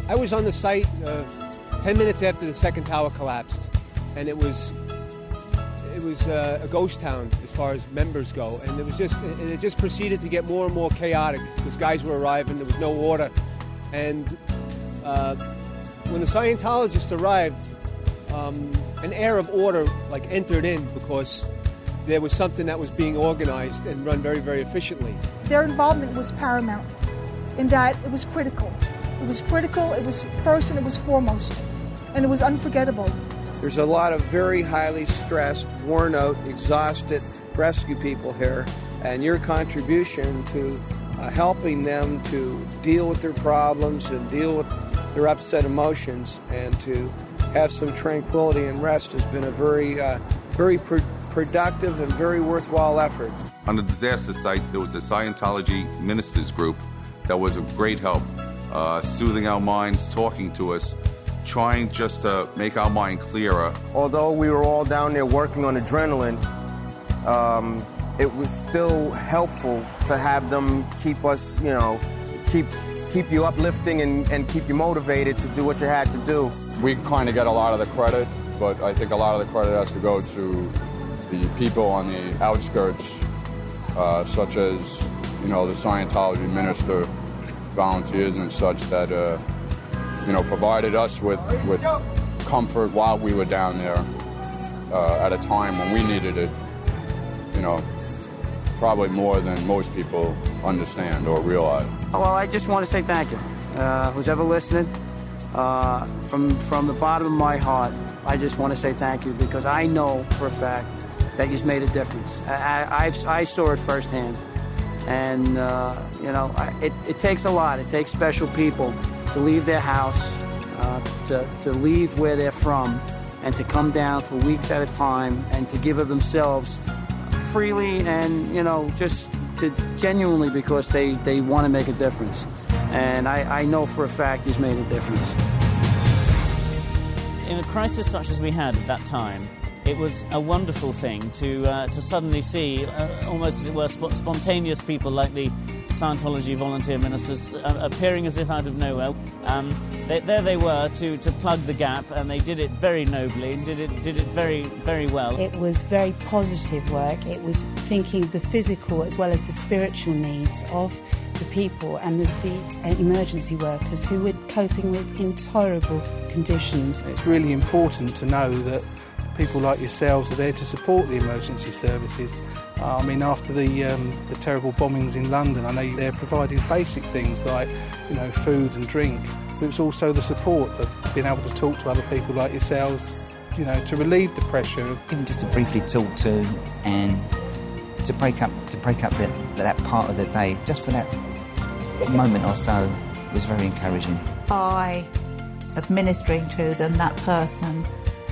I was on the site 10 minutes after the second tower collapsed, and it was a ghost town as far as members go, and it just proceeded to get more and more chaotic because guys were arriving, there was no order, and when the Scientologists arrived, an air of order entered in because there was something that was being organized and run very, very efficiently. Their involvement was paramount in that it was critical. It was critical, it was first and it was foremost, and it was unforgettable. There's a lot of very highly stressed, worn out, exhausted rescue people here, and your contribution to helping them to deal with their problems and deal with their upset emotions and to have some tranquility and rest has been a very productive and very worthwhile effort. On the disaster site, there was the Scientology Ministers group that was of great help, soothing our minds, talking to us, trying just to make our mind clearer. Although we were all down there working on adrenaline, it was still helpful to have them keep us, keep you uplifting and keep you motivated to do what you had to do. We kind of get a lot of the credit, but I think a lot of the credit has to go to the people on the outskirts, such as, the Scientology Minister volunteers and such that, provided us with comfort while we were down there at a time when we needed it, probably more than most people understand or realize. Well, I just want to say thank you. Who's ever listening, from the bottom of my heart, I just want to say thank you because I know for a fact that you've made a difference. I saw it firsthand. And, it takes a lot. It takes special people to leave their house, to leave where they're from, and to come down for weeks at a time and to give of themselves freely and, just to genuinely because they want to make a difference. And I know for a fact he's made a difference. In a crisis such as we had at that time, it was a wonderful thing to suddenly see, almost as it were, spontaneous people like the Scientology Volunteer Ministers appearing as if out of nowhere. There they were to plug the gap, and they did it very nobly and did it very, very well. It was very positive work. It was thinking the physical as well as the spiritual needs of the people and the emergency workers who were coping with intolerable conditions. It's really important to know that people like yourselves are there to support the emergency services. After the terrible bombings in London, I know they're providing basic things like, food and drink, but it's also the support of being able to talk to other people like yourselves, to relieve the pressure. Even just to briefly talk to and to break up that part of the day, just for that moment or so, was very encouraging. By administering to them, that person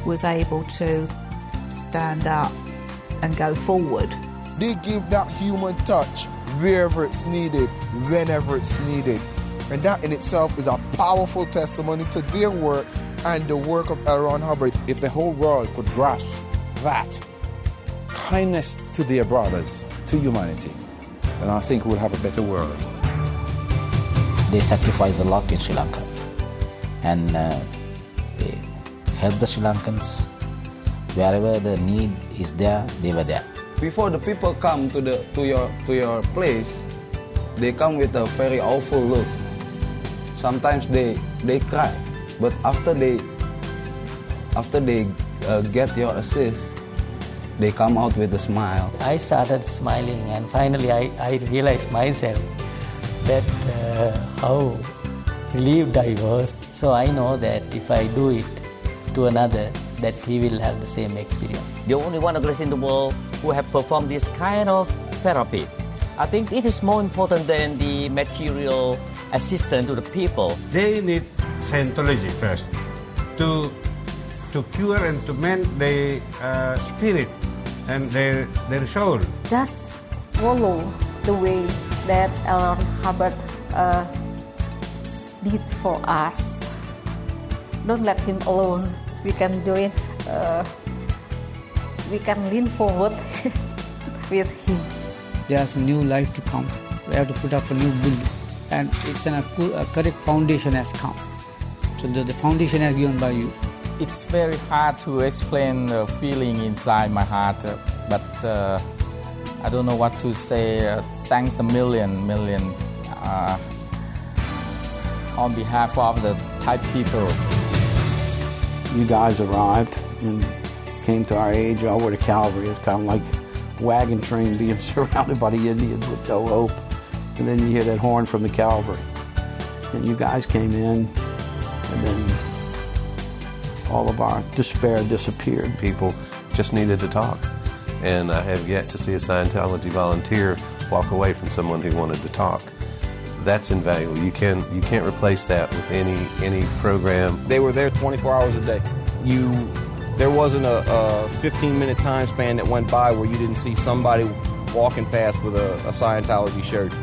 was able to stand up and go forward. They give that human touch wherever it's needed, whenever it's needed. And that in itself is a powerful testimony to their work and the work of L. Ron Hubbard. If the whole world could grasp that kindness to their brothers, to humanity, then I think we'll have a better world. They sacrificed a lot in Sri Lanka, and they help the Sri Lankans. Wherever the need is there, they were there. Before the people come to your place, they come with a very awful look. Sometimes they cry, but after they get your assist, they come out with a smile. I started smiling, and finally I realized myself that how relieved I was. So I know that if I do it to another, that he will have the same experience. The only one of us in the world who have performed this kind of therapy. I think it is more important than the material assistance to the people. They need Scientology first to cure and to mend their spirit and their soul. Just follow the way that L. Ron Hubbard did for us. Don't let him alone. We can do it. We can lean forward with him. There's a new life to come. We have to put up a new building, and it's a correct foundation has come. So the foundation has given by you. It's very hard to explain the feeling inside my heart, but I don't know what to say. Thanks a million on behalf of the Thai people. You guys arrived and came to our aid. Y'all were the cavalry. It's kind of like a wagon train being surrounded by the Indians with no hope. And then you hear that horn from the cavalry. And you guys came in, and then all of our despair disappeared. People just needed to talk. And I have yet to see a Scientology volunteer walk away from someone who wanted to talk. That's invaluable. You can't replace that with any program. They were there 24 hours a day. There wasn't a 15-minute time span that went by where you didn't see somebody walking past with a Scientology shirt.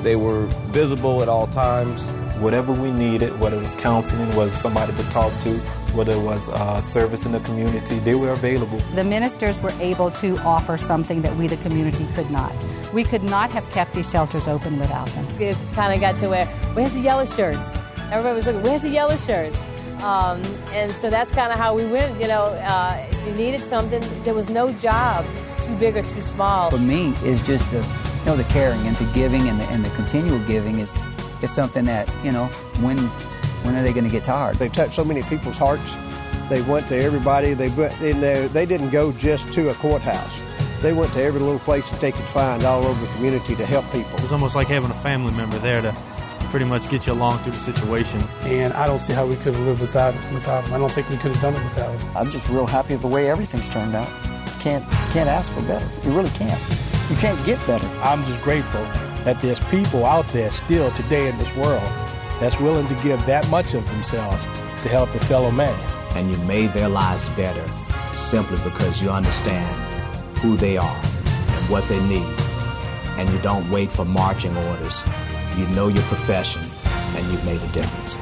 They were visible at all times. Whatever we needed, whether it was counseling, was somebody to talk to, whether it was service in the community, they were available. The ministers were able to offer something that we, the community, could not. We could not have kept these shelters open without them. It kind of got to where's the yellow shirts? Everybody was looking, where's the yellow shirts? And so that's kind of how we went, if you needed something, there was no job too big or too small. For me, it's just the caring and the giving and the continual giving is something that, when are they going to get tired? They touched so many people's hearts. They went to everybody. They didn't go just to a courthouse. They went to every little place that they could find all over the community to help people. It's almost like having a family member there to pretty much get you along through the situation. And I don't see how we could have lived without them. I don't think we could have done it without them. I'm just real happy with the way everything's turned out. Can't ask for better. You really can't. You can't get better. I'm just grateful that there's people out there still today in this world that's willing to give that much of themselves to help a fellow man. And you made their lives better simply because you understand who they are and what they need. And you don't wait for marching orders. You know your profession, and you've made a difference.